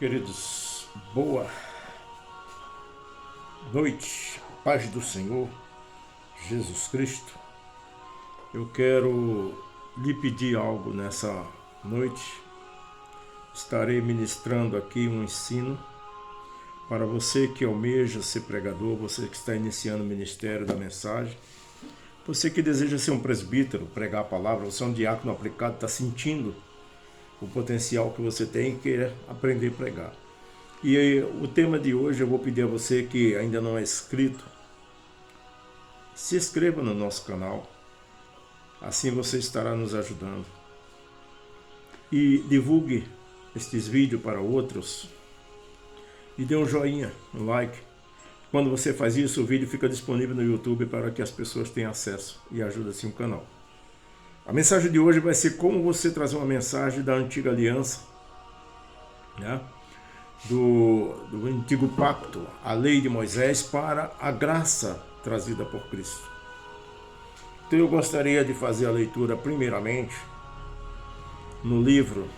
Queridos, boa noite, paz do Senhor Jesus Cristo. Eu quero lhe pedir algo nessa noite. Estarei ministrando aqui um ensino para você que almeja ser pregador, você que está iniciando o ministério da mensagem, você que deseja ser um presbítero, pregar a palavra, você é um diácono aplicado, está sentindo o potencial que você tem e quer aprender a pregar. E aí, o tema de hoje eu vou pedir a você que ainda não é inscrito, se inscreva no nosso canal, assim você estará nos ajudando. E divulgue estes vídeos para outros e dê um joinha, um like. Quando você faz isso, o vídeo fica disponível no YouTube para que as pessoas tenham acesso e ajude assim o canal. A mensagem de hoje vai ser como você trazer uma mensagem da antiga aliança, né? do antigo pacto, a lei de Moisés, para a graça trazida por Cristo. Então eu gostaria de fazer a leitura primeiramente no livro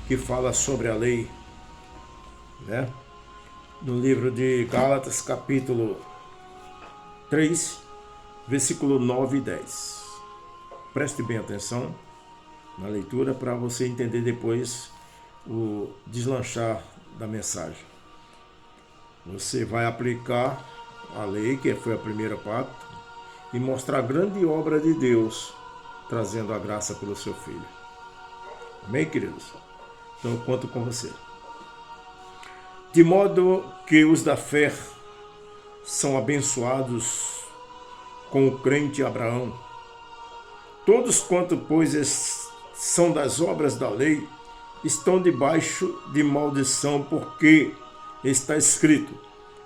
que fala sobre a lei, né? No livro de Gálatas, capítulo 3, versículo 9 e 10. Preste bem atenção na leitura para você entender depois o deslanchar da mensagem. Você vai aplicar a lei, que foi a primeira pacto, e mostrar a grande obra de Deus, trazendo a graça pelo seu Filho. Amém, queridos? Então eu conto com você. De modo que os da fé são abençoados com o crente Abraão. Todos quanto, pois, são das obras da lei, estão debaixo de maldição, porque está escrito: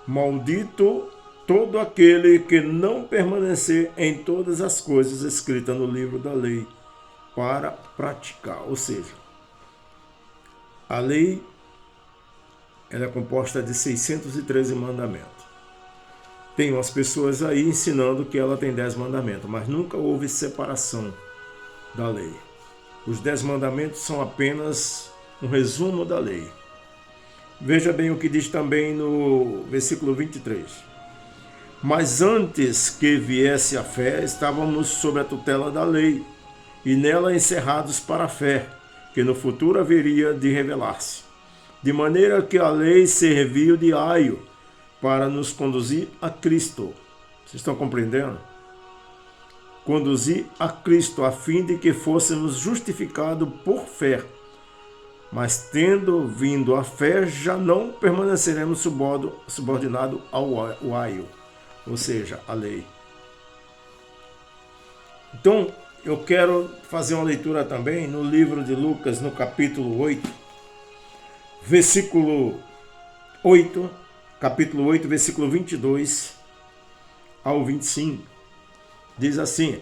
maldito todo aquele que não permanecer em todas as coisas escritas no livro da lei para praticar. Ou seja, a lei ela é composta de 613 mandamentos. Tem umas pessoas aí ensinando que ela tem 10 mandamentos, mas nunca houve separação da lei. Os 10 mandamentos são apenas um resumo da lei. Veja bem o que diz também no versículo 23. Mas antes que viesse a fé, estávamos sob a tutela da lei, e nela encerrados para a fé, que no futuro haveria de revelar-se. De maneira que a lei serviu de aio para nos conduzir a Cristo. Vocês estão compreendendo? Conduzir a Cristo, a fim de que fôssemos justificados por fé. Mas tendo vindo a fé, já não permaneceremos subordinados ao aio, ou seja, à lei. Então, eu quero fazer uma leitura também no livro de Lucas, no capítulo 8, versículo 8, capítulo 8, versículo 22 ao 25. Diz assim: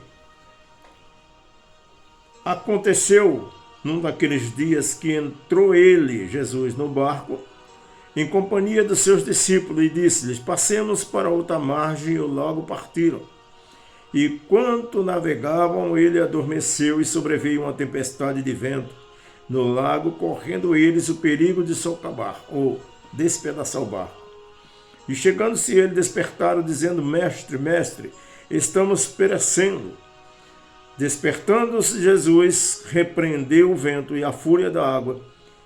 aconteceu num daqueles dias que entrou ele, Jesus, no barco, em companhia dos seus discípulos, e disse-lhes: passemos para outra margem, e logo partiram. E quanto navegavam, ele adormeceu, e sobreveio uma tempestade de vento no lago, correndo eles o perigo de socavar, ou despedaçar o barco. E chegando-se ele, despertaram, dizendo: mestre, mestre, estamos perecendo. Despertando-se Jesus, repreendeu o vento e a fúria da água,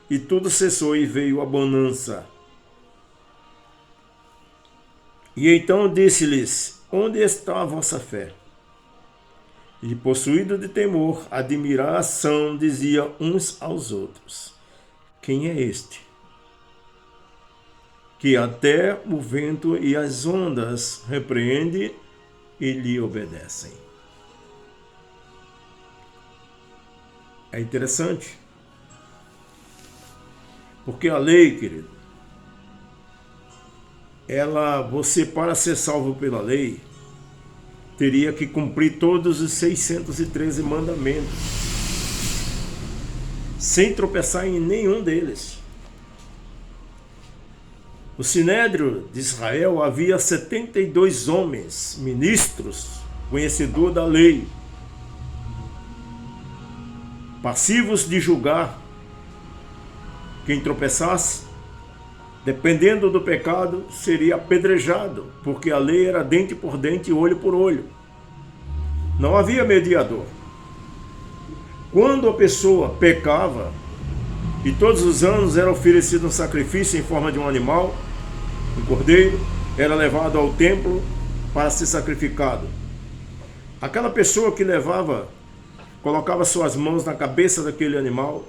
e tudo cessou, e veio a bonança. E então disse-lhes: onde está a vossa fé? E, possuído de temor, admiração, dizia uns aos outros: quem é este, que até o vento e as ondas repreende e lhe obedecem? É interessante, porque a lei, querido, você, para ser salvo pela lei, teria que cumprir todos os 613 mandamentos, sem tropeçar em nenhum deles. No Sinédrio de Israel havia 72 homens, ministros, conhecedores da lei, passivos de julgar Quem tropeçasse, dependendo do pecado, seria apedrejado, porque a lei era dente por dente e olho por olho. Não havia mediador. Quando a pessoa pecava, e todos os anos era oferecido um sacrifício em forma de um animal, um cordeiro, era levado ao templo para ser sacrificado. Aquela pessoa que levava, colocava suas mãos na cabeça daquele animal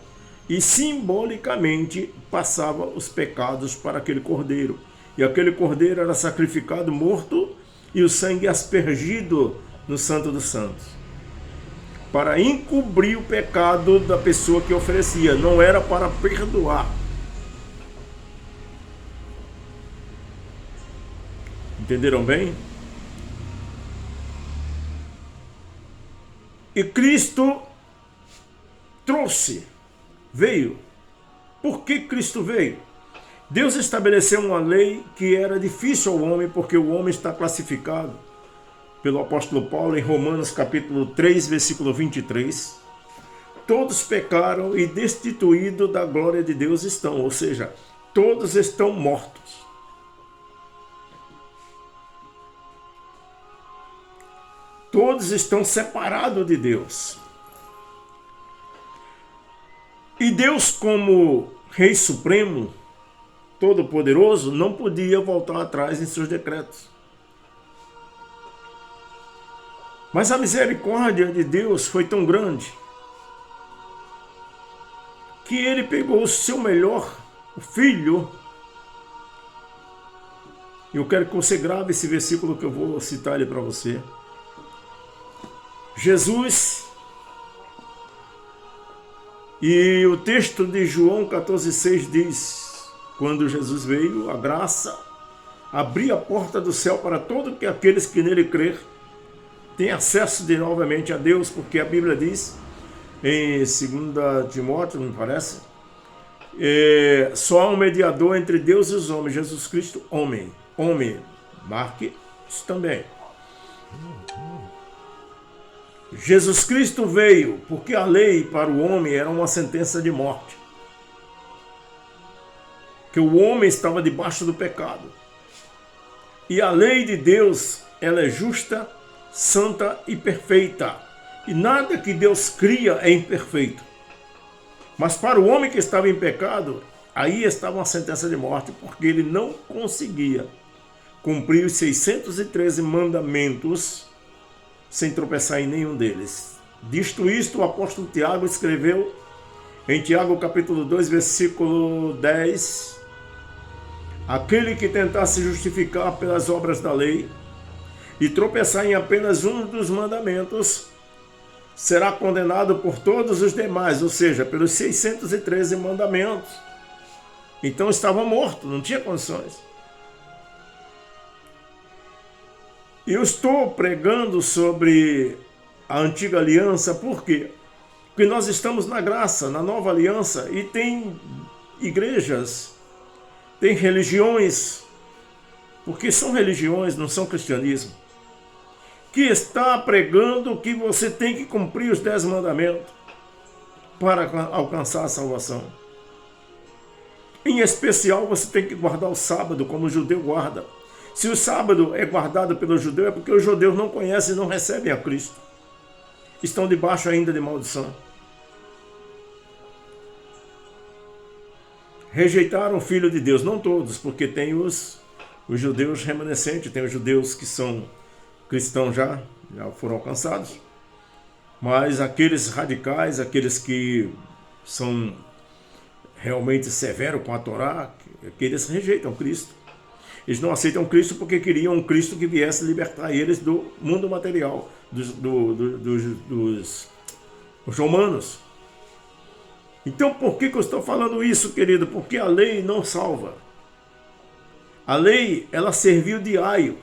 e simbolicamente passava os pecados para aquele cordeiro. E aquele cordeiro era sacrificado, morto, e o sangue aspergido no Santo dos Santos, para encobrir o pecado da pessoa que oferecia, não era para perdoar. Entenderam bem? E Cristo veio. Por que Cristo veio? Deus estabeleceu uma lei que era difícil ao homem, porque o homem está classificado pelo apóstolo Paulo em Romanos capítulo 3, versículo 23. Todos pecaram e destituídos da glória de Deus estão, ou seja, todos estão mortos. Todos estão separados de Deus. E Deus, como Rei Supremo, Todo-Poderoso, não podia voltar atrás em seus decretos. Mas a misericórdia de Deus foi tão grande que ele pegou o seu melhor, o filho. Eu quero que você grave esse versículo que eu vou citar ele para você. Jesus, e o texto de João 14,6 diz: quando Jesus veio, a graça abria a porta do céu para todos aqueles que nele crer, têm acesso novamente a Deus, porque a Bíblia diz, em 2 Timóteo, me parece, só há um mediador entre Deus e os homens, Jesus Cristo, homem. Marque isso também. Jesus Cristo veio porque a lei para o homem era uma sentença de morte. Que o homem estava debaixo do pecado. E a lei de Deus, ela é justa, santa e perfeita. E nada que Deus cria é imperfeito. Mas para o homem que estava em pecado, aí estava uma sentença de morte, porque ele não conseguia cumprir os 613 mandamentos sem tropeçar em nenhum deles. Disto isto, o apóstolo Tiago escreveu em Tiago capítulo 2, versículo 10: aquele que tentar se justificar pelas obras da lei e tropeçar em apenas um dos mandamentos, será condenado por todos os demais, ou seja, pelos 613 mandamentos. Então estava morto, não tinha condições. Eu estou pregando sobre a antiga aliança, por quê? Porque nós estamos na graça, na nova aliança, e tem igrejas, tem religiões, porque são religiões, não são cristianismo, que está pregando que você tem que cumprir os 10 mandamentos para alcançar a salvação. Em especial, você tem que guardar o sábado, como o judeu guarda. Se o sábado é guardado pelo judeu, é porque os judeus não conhecem e não recebem a Cristo. Estão debaixo ainda de maldição. Rejeitaram o Filho de Deus, não todos, porque tem os judeus remanescentes, tem os judeus que são cristãos já foram alcançados. Mas aqueles radicais, aqueles que são realmente severos com a Torá, aqueles rejeitam Cristo. Eles não aceitam Cristo porque queriam um Cristo que viesse libertar eles do mundo material, dos romanos. Então, por que eu estou falando isso, querido? Porque a lei não salva. A lei, ela serviu de aio.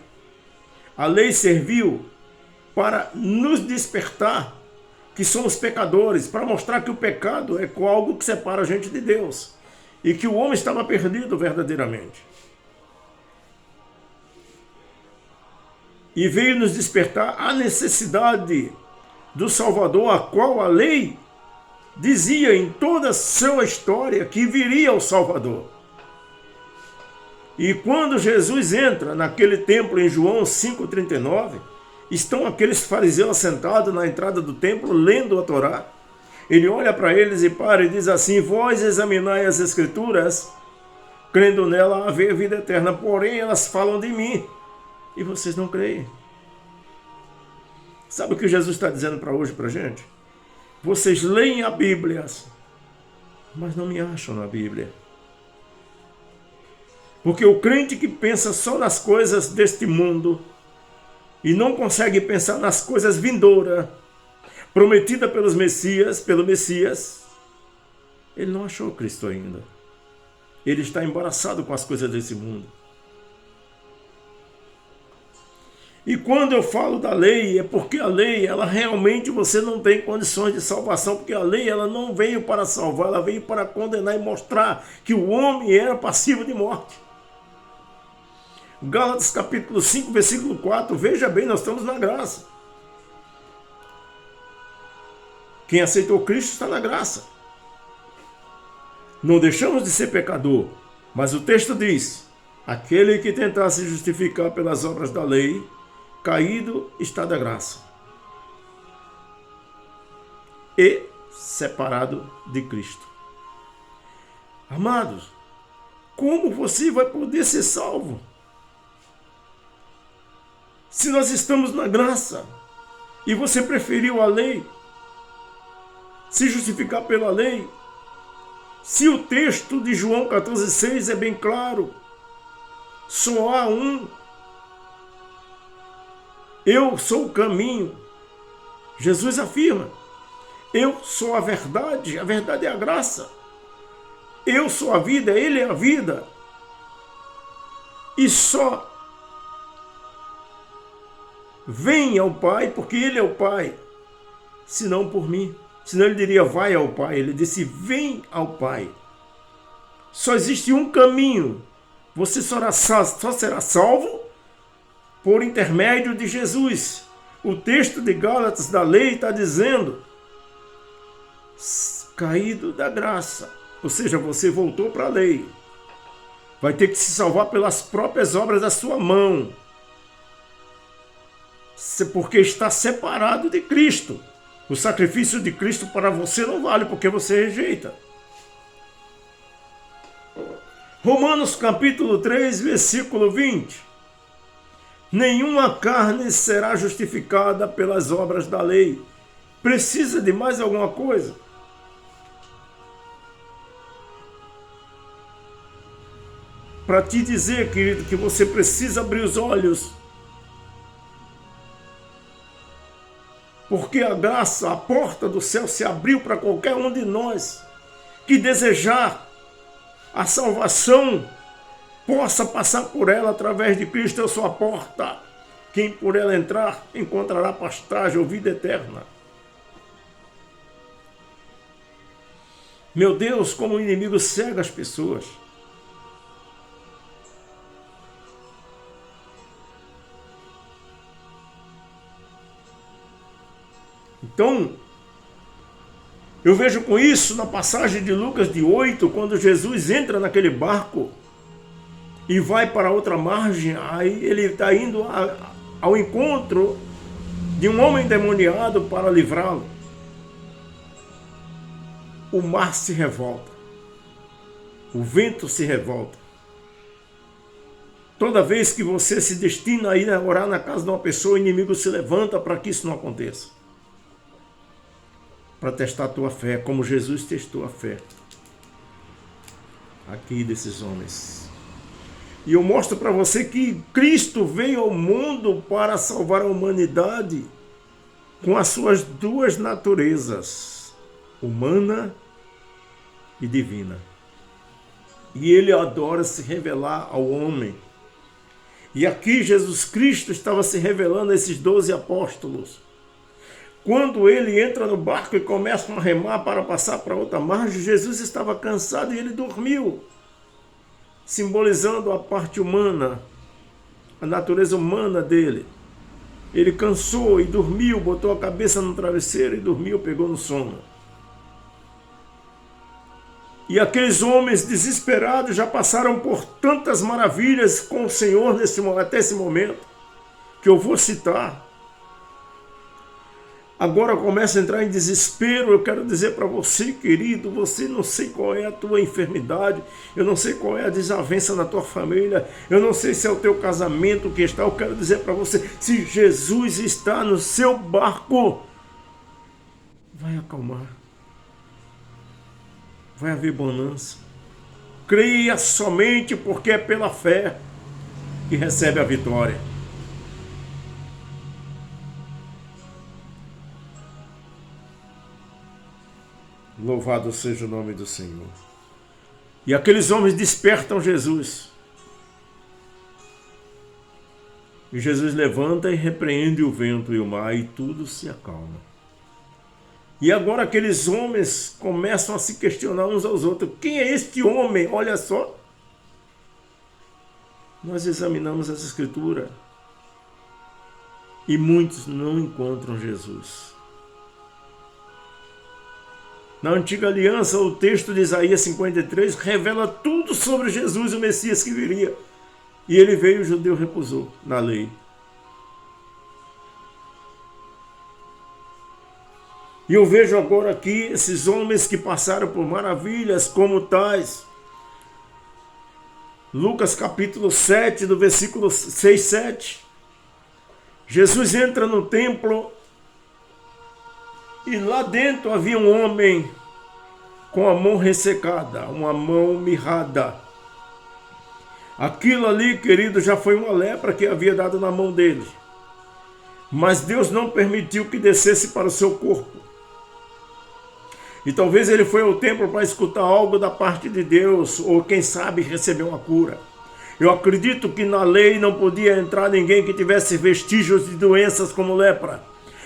A lei serviu para nos despertar que somos pecadores, para mostrar que o pecado é algo que separa a gente de Deus e que o homem estava perdido verdadeiramente. E veio nos despertar a necessidade do Salvador, a qual a lei dizia em toda a sua história que viria o Salvador. E quando Jesus entra naquele templo em João 5,39, estão aqueles fariseus sentados na entrada do templo lendo a Torá. Ele olha para eles e para e diz assim: vós examinai as Escrituras, crendo nela haver vida eterna, porém elas falam de mim e vocês não creem. Sabe o que Jesus está dizendo para hoje para a gente? Vocês leem a Bíblia, mas não me acham na Bíblia. Porque o crente que pensa só nas coisas deste mundo e não consegue pensar nas coisas vindouras, prometida pelo Messias, ele não achou Cristo ainda. Ele está embaraçado com as coisas desse mundo. E quando eu falo da lei, é porque a lei, ela realmente você não tem condições de salvação, porque a lei ela não veio para salvar, ela veio para condenar e mostrar que o homem era passivo de morte. Gálatas capítulo 5, versículo 4, veja bem, nós estamos na graça. Quem aceitou Cristo está na graça. Não deixamos de ser pecador, mas o texto diz: aquele que tentar se justificar pelas obras da lei, caído está da graça e separado de Cristo. Amados, como você vai poder ser salvo se nós estamos na graça e você preferiu a lei, se justificar pela lei? Se o texto de João 14,6 é bem claro, só há um. Eu sou o caminho. Jesus afirma: eu sou a verdade é a graça. Eu sou a vida, ele é a vida. E só vem ao Pai, porque ele é o Pai, senão por mim. Senão ele diria: vai ao Pai. Ele disse: vem ao Pai. Só existe um caminho. Você só será salvo por intermédio de Jesus. O texto de Gálatas da lei está dizendo: caído da graça. Ou seja, você voltou para a lei. Vai ter que se salvar pelas próprias obras da sua mão. Porque está separado de Cristo. O sacrifício de Cristo para você não vale, porque você rejeita. Romanos capítulo 3, versículo 20. Nenhuma carne será justificada pelas obras da lei. Precisa de mais alguma coisa? Para te dizer, querido, que você precisa abrir os olhos. Porque a graça, a porta do céu se abriu para qualquer um de nós que desejar a salvação, possa passar por ela através de Cristo. Eu sou a porta. Quem por ela entrar, encontrará pastagem ou vida eterna. Meu Deus, como o inimigo cega as pessoas. Então, eu vejo com isso na passagem de Lucas de 8, quando Jesus entra naquele barco e vai para outra margem, aí ele está indo ao encontro de um homem endemoniado para livrá-lo. O mar se revolta, o vento se revolta. Toda vez que você se destina a ir orar na casa de uma pessoa, o inimigo se levanta para que isso não aconteça. Para testar a tua fé, como Jesus testou a fé aqui desses homens. E eu mostro para você que Cristo veio ao mundo para salvar a humanidade com as suas duas naturezas, humana e divina. E ele adora se revelar ao homem. E aqui Jesus Cristo estava se revelando a esses 12 apóstolos. Quando ele entra no barco e começa a remar para passar para outra margem, Jesus estava cansado e ele dormiu, simbolizando a parte humana, a natureza humana dele. Ele cansou e dormiu, botou a cabeça no travesseiro e dormiu, pegou no sono. E aqueles homens desesperados já passaram por tantas maravilhas com o Senhor até esse momento, que eu vou citar. Agora começa a entrar em desespero. Eu quero dizer para você, querido, você não sei qual é a tua enfermidade, eu não sei qual é a desavença na tua família, eu não sei se é o teu casamento que está. Eu quero dizer para você, se Jesus está no seu barco, vai acalmar, vai haver bonança. Creia somente, porque é pela fé que recebe a vitória. Louvado seja o nome do Senhor. E aqueles homens despertam Jesus. E Jesus levanta e repreende o vento e o mar, e tudo se acalma. E agora aqueles homens começam a se questionar uns aos outros. Quem é este homem? Olha só. Nós examinamos as Escrituras e muitos não encontram Jesus. Na Antiga Aliança, o texto de Isaías 53 revela tudo sobre Jesus, o Messias que viria. E ele veio, o judeu recusou na lei. E eu vejo agora aqui esses homens que passaram por maravilhas como tais. Lucas capítulo 7, do versículo 6, 7. Jesus entra no templo e lá dentro havia um homem com a mão ressecada, uma mão mirrada. Aquilo ali, querido, já foi uma lepra que havia dado na mão dele. Mas Deus não permitiu que descesse para o seu corpo. E talvez ele foi ao templo para escutar algo da parte de Deus, ou quem sabe receber uma cura. Eu acredito que na lei não podia entrar ninguém que tivesse vestígios de doenças como lepra.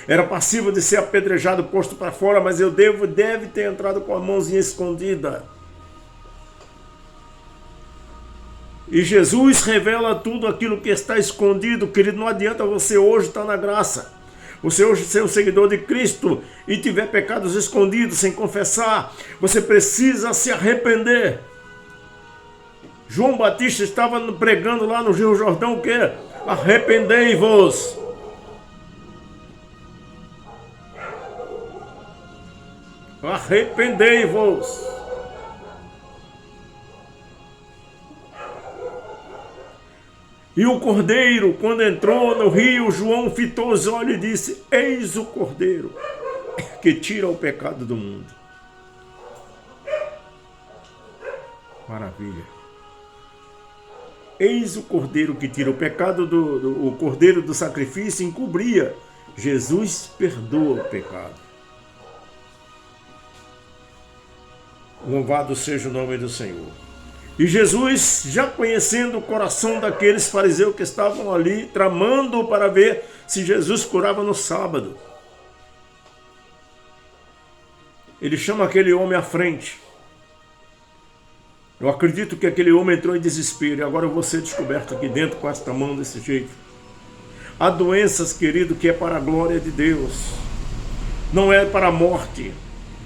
Era passível de ser apedrejado, posto para fora, mas deve ter entrado com a mãozinha escondida. E Jesus revela tudo aquilo que está escondido, querido. Não adianta você hoje estar na graça. Você hoje ser um seguidor de Cristo e tiver pecados escondidos sem confessar, você precisa se arrepender. João Batista estava pregando lá no Rio Jordão o quê? Arrependei-vos. Arrependei-vos. E o cordeiro, quando entrou no rio, João fitou os olhos e disse: eis o cordeiro que tira o pecado do mundo. Maravilha. Eis o cordeiro que tira o pecado o cordeiro do sacrifício encobria. Jesus perdoa o pecado. Louvado seja o nome do Senhor. E Jesus, já conhecendo o coração daqueles fariseus que estavam ali, tramando para ver se Jesus curava no sábado, ele chama aquele homem à frente. Eu acredito que aquele homem entrou em desespero, e agora eu vou ser descoberto aqui dentro com esta mão desse jeito. Há doenças, querido, que é para a glória de Deus, não é para a morte.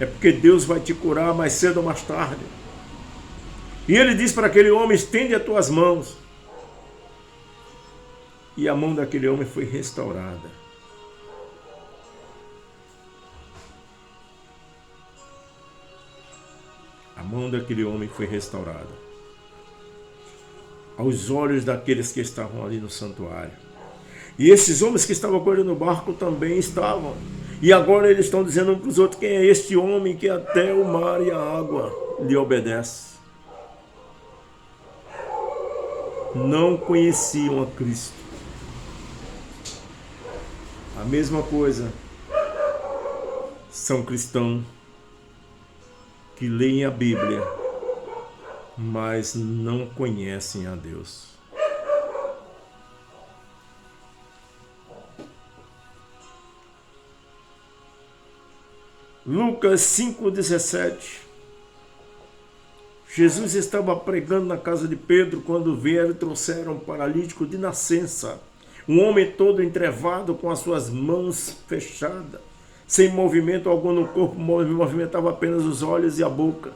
É porque Deus vai te curar mais cedo ou mais tarde. E ele diz para aquele homem: estende as tuas mãos. E a mão daquele homem foi restaurada. A mão daquele homem foi restaurada. Aos olhos daqueles que estavam ali no santuário. E esses homens que estavam com ele no barco também estavam. E agora eles estão dizendo uns para os outros: quem é este homem que até o mar e a água lhe obedecem? Não conheciam a Cristo. A mesma coisa são cristãos que leem a Bíblia, mas não conhecem a Deus. Lucas 5,17. Jesus estava pregando na casa de Pedro quando vieram e trouxeram um paralítico de nascença, um homem todo entrevado com as suas mãos fechadas, sem movimento algum no corpo, movimentava apenas os olhos e a boca.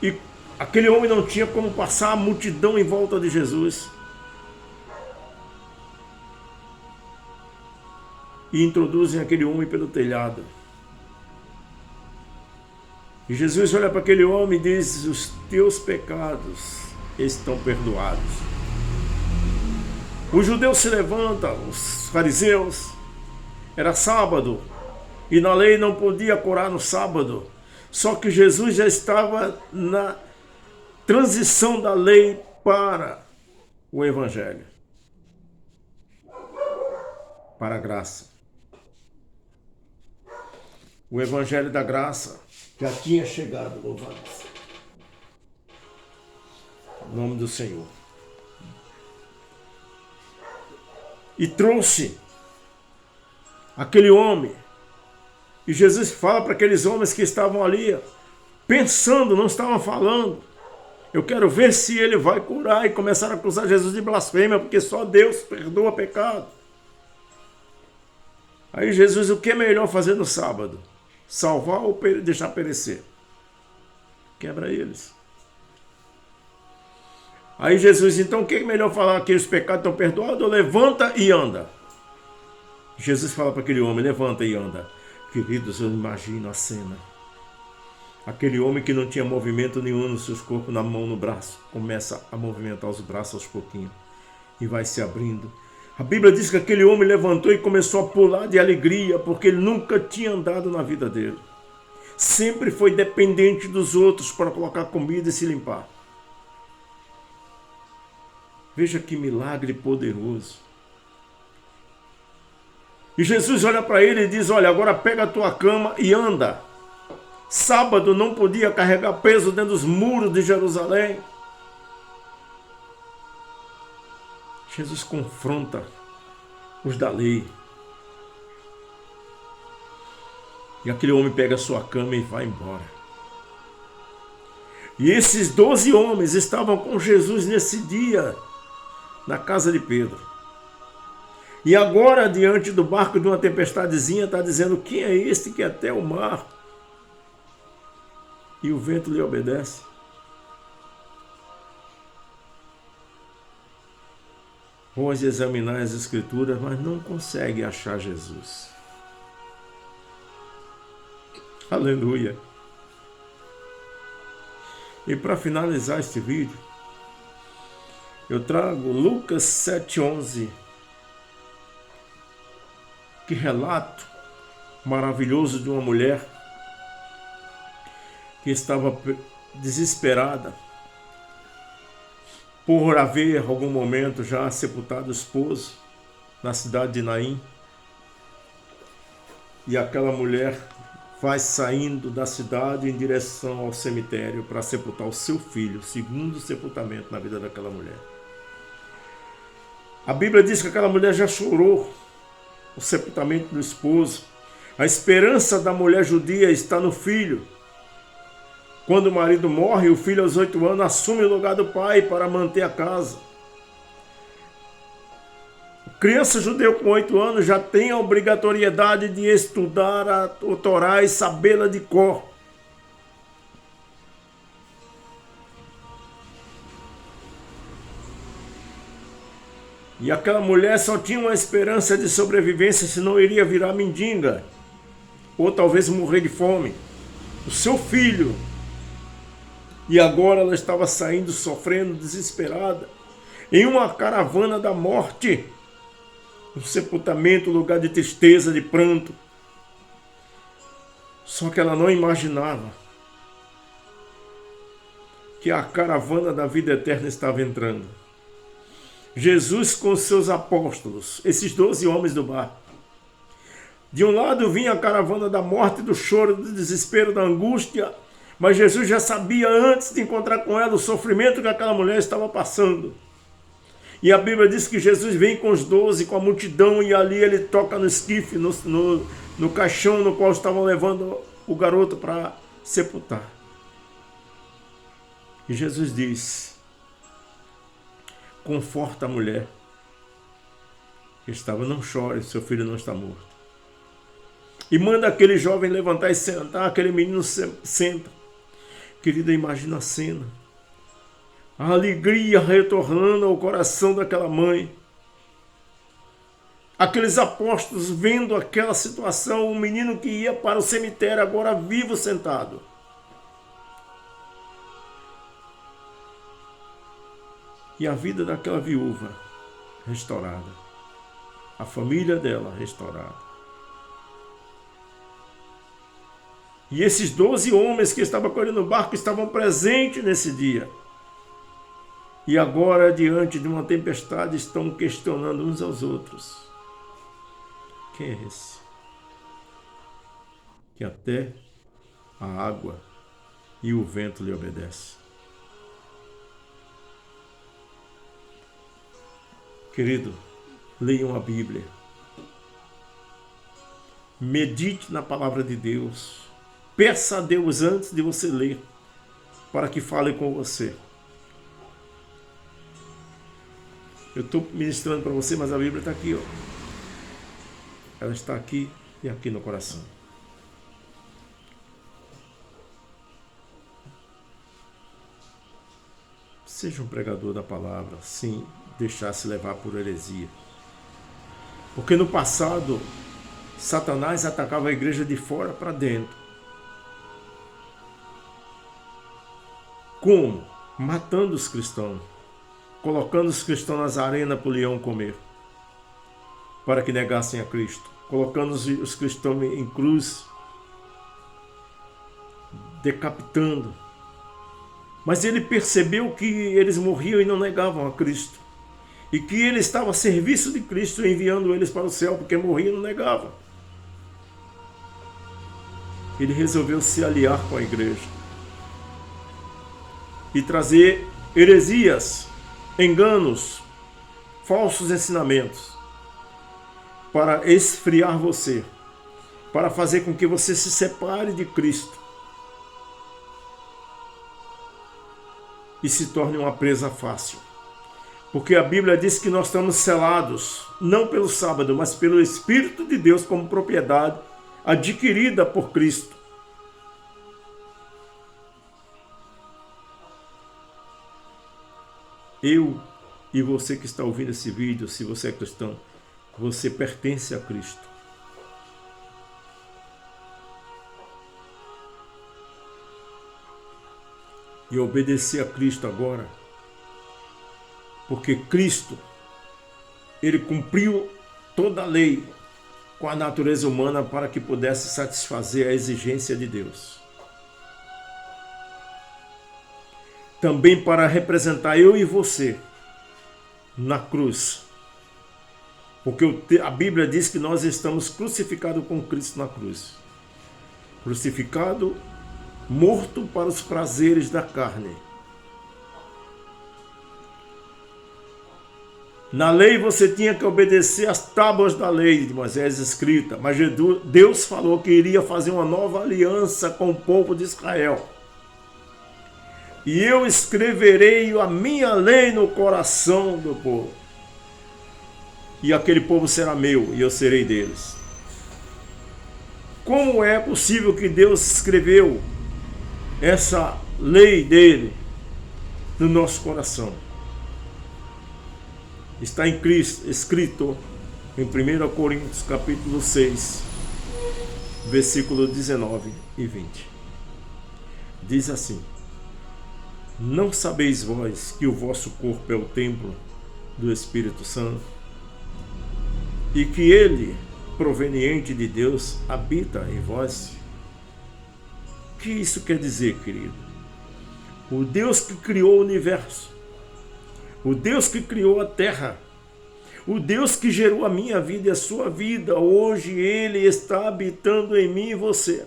E aquele homem não tinha como passar, a multidão em volta de Jesus. E introduzem aquele homem pelo telhado. E Jesus olha para aquele homem e diz: os teus pecados estão perdoados. Os judeus se levantam, os fariseus, era sábado, e na lei não podia curar no sábado. Só que Jesus já estava na transição da lei para o Evangelho, para a graça. O Evangelho da graça já tinha chegado, louvado em nome do Senhor. E trouxe aquele homem. E Jesus fala para aqueles homens que estavam ali, pensando, não estavam falando: eu quero ver se ele vai curar. E começaram a acusar Jesus de blasfêmia, porque só Deus perdoa pecado. Aí Jesus, o que é melhor fazer no sábado? Salvar ou deixar perecer? Quebra eles. Aí Jesus, então o que é melhor falar? Que os pecados estão perdoados, ou levanta e anda? Jesus fala para aquele homem: levanta e anda. Queridos, eu imagino a cena. Aquele homem que não tinha movimento nenhum nos seus corpos, na mão, no braço, começa a movimentar os braços aos pouquinhos e vai se abrindo. A Bíblia diz que aquele homem levantou e começou a pular de alegria, porque ele nunca tinha andado na vida dele. Sempre foi dependente dos outros para colocar comida e se limpar. Veja que milagre poderoso. E Jesus olha para ele e diz: olha, agora pega a tua cama e anda. Sábado não podia carregar peso dentro dos muros de Jerusalém. Jesus confronta os da lei. E aquele homem pega a sua cama e vai embora. E esses 12 homens estavam com Jesus nesse dia, na casa de Pedro. E agora, diante do barco de uma tempestadezinha, está dizendo: quem é este que até o mar e o vento lhe obedece? Pode examinar as Escrituras, mas não consegue achar Jesus. Aleluia! E para finalizar este vídeo, eu trago Lucas 7,11. Que relato maravilhoso de uma mulher que estava desesperada por haver algum momento já sepultado o esposo na cidade de Naim. E aquela mulher vai saindo da cidade em direção ao cemitério para sepultar o seu filho, segundo sepultamento na vida daquela mulher. A Bíblia diz que aquela mulher já chorou o sepultamento do esposo. A esperança da mulher judia está no filho. Quando o marido morre, o filho aos 8 anos assume o lugar do pai para manter a casa. Criança judeu com 8 anos já tem a obrigatoriedade de estudar a Torá e sabê-la de cor. E aquela mulher só tinha uma esperança de sobrevivência, senão iria virar mendiga, ou talvez morrer de fome. O seu filho. E agora ela estava saindo, sofrendo, desesperada, em uma caravana da morte, um sepultamento, um lugar de tristeza, de pranto. Só que ela não imaginava que a caravana da vida eterna estava entrando. Jesus com seus apóstolos, esses 12 homens do barco. De um lado vinha a caravana da morte, do choro, do desespero, da angústia, mas Jesus já sabia antes de encontrar com ela o sofrimento que aquela mulher estava passando. E a Bíblia diz que Jesus vem com os 12, com a multidão, e ali ele toca no esquife, no caixão no qual estavam levando o garoto para sepultar. E Jesus diz: conforta a mulher que estava, não chore, seu filho não está morto. E manda aquele jovem levantar e sentar, aquele menino senta. Querida, imagina a cena. A alegria retornando ao coração daquela mãe. Aqueles apóstolos vendo aquela situação, um menino que ia para o cemitério, agora vivo, sentado. E a vida daquela viúva restaurada. A família dela restaurada. E esses 12 homens que estavam com ele no barco estavam presentes nesse dia. E agora, diante de uma tempestade, estão questionando uns aos outros. Quem é esse? Que até a água e o vento lhe obedecem. Querido, leiam a Bíblia. Medite na palavra de Deus. Peça a Deus antes de você ler, para que fale com você. Eu estou ministrando para você, mas a Bíblia está aqui, ó. Ela está aqui e aqui no coração. Seja um pregador da palavra, sem deixar-se levar por heresia. Porque no passado, Satanás atacava a igreja de fora para dentro. Como? Matando os cristãos. Colocando os cristãos nas arenas para o leão comer. Para que negassem a Cristo. Colocando os cristãos em cruz. Decapitando. Mas ele percebeu que eles morriam e não negavam a Cristo. E que ele estava a serviço de Cristo, enviando eles para o céu, porque morriam e não negavam. Ele resolveu se aliar com a igreja. E trazer heresias, enganos, falsos ensinamentos. Para esfriar você. Para fazer com que você se separe de Cristo. E se torne uma presa fácil. Porque a Bíblia diz que nós estamos selados, não pelo sábado, mas pelo Espírito de Deus como propriedade adquirida por Cristo. Eu e você que está ouvindo esse vídeo, se você é cristão, você pertence a Cristo. E obedecer a Cristo agora, porque Cristo, ele cumpriu toda a lei com a natureza humana para que pudesse satisfazer a exigência de Deus. Também para representar eu e você na cruz. Porque a Bíblia diz que nós estamos crucificados com Cristo na cruz. Crucificado, morto para os prazeres da carne. Na lei você tinha que obedecer às tábuas da lei de Moisés escrita, mas Deus falou que iria fazer uma nova aliança com o povo de Israel. E eu escreverei a minha lei no coração do povo. E aquele povo será meu, e eu serei deles. Como é possível que Deus escreveu essa lei dele no nosso coração? Está em Cristo, escrito em 1 Coríntios capítulo 6, versículo 19 e 20. Diz assim: não sabeis vós que o vosso corpo é o templo do Espírito Santo e que ele, proveniente de Deus, habita em vós? O que isso quer dizer, querido? O Deus que criou o universo, o Deus que criou a terra, o Deus que gerou a minha vida e a sua vida, hoje ele está habitando em mim e você.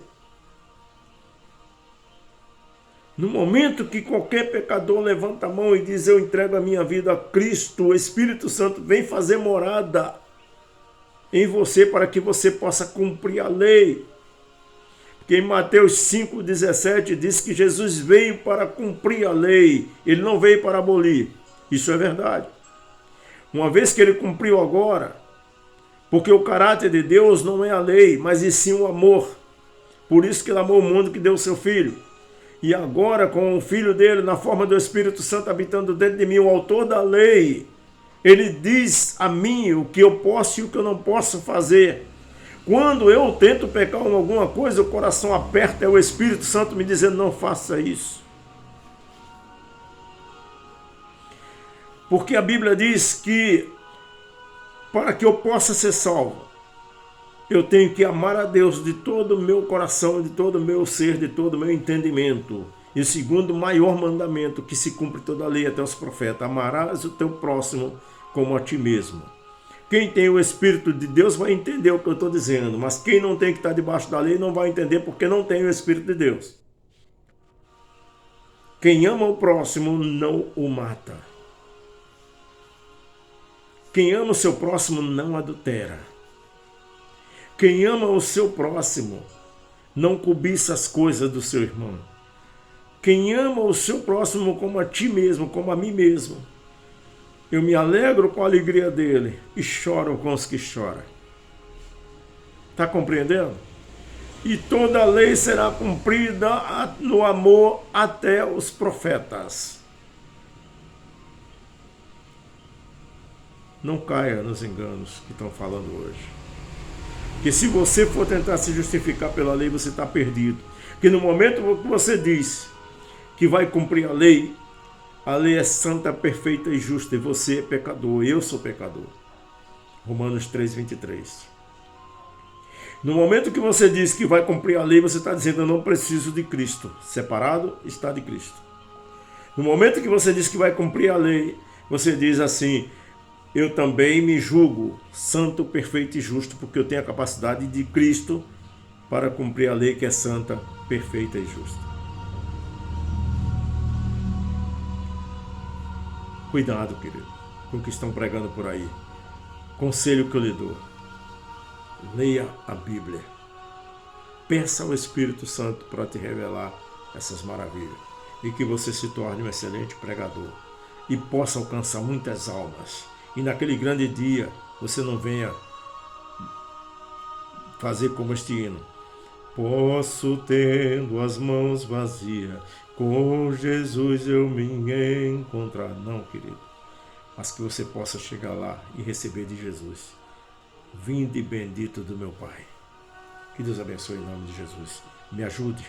No momento que qualquer pecador levanta a mão e diz: eu entrego a minha vida a Cristo, o Espírito Santo vem fazer morada em você para que você possa cumprir a lei. Porque em Mateus 5,17 diz que Jesus veio para cumprir a lei, ele não veio para abolir. Isso é verdade. Uma vez que ele cumpriu agora, porque o caráter de Deus não é a lei, mas e sim o amor. Por isso que ele amou o mundo que deu o seu Filho. E agora, com o Filho dele, na forma do Espírito Santo habitando dentro de mim, o autor da lei, ele diz a mim o que eu posso e o que eu não posso fazer. Quando eu tento pecar em alguma coisa, o coração aperta, é o Espírito Santo me dizendo, não faça isso. Porque a Bíblia diz que para que eu possa ser salvo, eu tenho que amar a Deus de todo o meu coração, de todo o meu ser, de todo o meu entendimento. E o segundo maior mandamento, que se cumpre toda a lei até os profetas, amarás o teu próximo como a ti mesmo. Quem tem o Espírito de Deus vai entender o que eu estou dizendo, mas quem não tem que estar debaixo da lei não vai entender porque não tem o Espírito de Deus. Quem ama o próximo não o mata. Quem ama o seu próximo não adultera. Quem ama o seu próximo não cobiça as coisas do seu irmão. Quem ama o seu próximo como a ti mesmo, como a mim mesmo. Eu me alegro com a alegria dele e choro com os que choram. Está compreendendo? E toda a lei será cumprida no amor até os profetas. Não caia nos enganos que estão falando hoje. Porque se você for tentar se justificar pela lei, você está perdido. Porque no momento que você diz que vai cumprir a lei é santa, perfeita e justa, e você é pecador, eu sou pecador. Romanos 3:23. No momento que você diz que vai cumprir a lei, você está dizendo, eu não preciso de Cristo. Separado está de Cristo. No momento que você diz que vai cumprir a lei, você diz assim, eu também me julgo santo, perfeito e justo, porque eu tenho a capacidade de Cristo para cumprir a lei que é santa, perfeita e justa. Cuidado, querido, com o que estão pregando por aí. Conselho que eu lhe dou. Leia a Bíblia. Peça ao Espírito Santo para te revelar essas maravilhas. E que você se torne um excelente pregador. E possa alcançar muitas almas. E naquele grande dia, você não venha fazer como este hino. Posso, tendo as mãos vazias, com Jesus eu me encontrar. Não, querido. Mas que você possa chegar lá e receber de Jesus. Vinde bendito do meu Pai. Que Deus abençoe em nome de Jesus. Me ajude.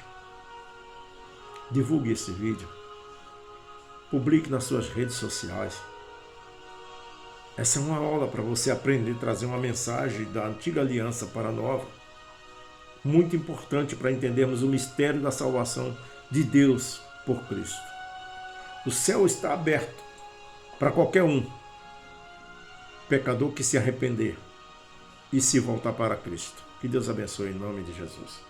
Divulgue esse vídeo. Publique nas suas redes sociais. Essa é uma aula para você aprender a trazer uma mensagem da antiga aliança para a nova. Muito importante para entendermos o mistério da salvação de Deus por Cristo. O céu está aberto para qualquer um, pecador que se arrepender e se voltar para Cristo. Que Deus abençoe em nome de Jesus.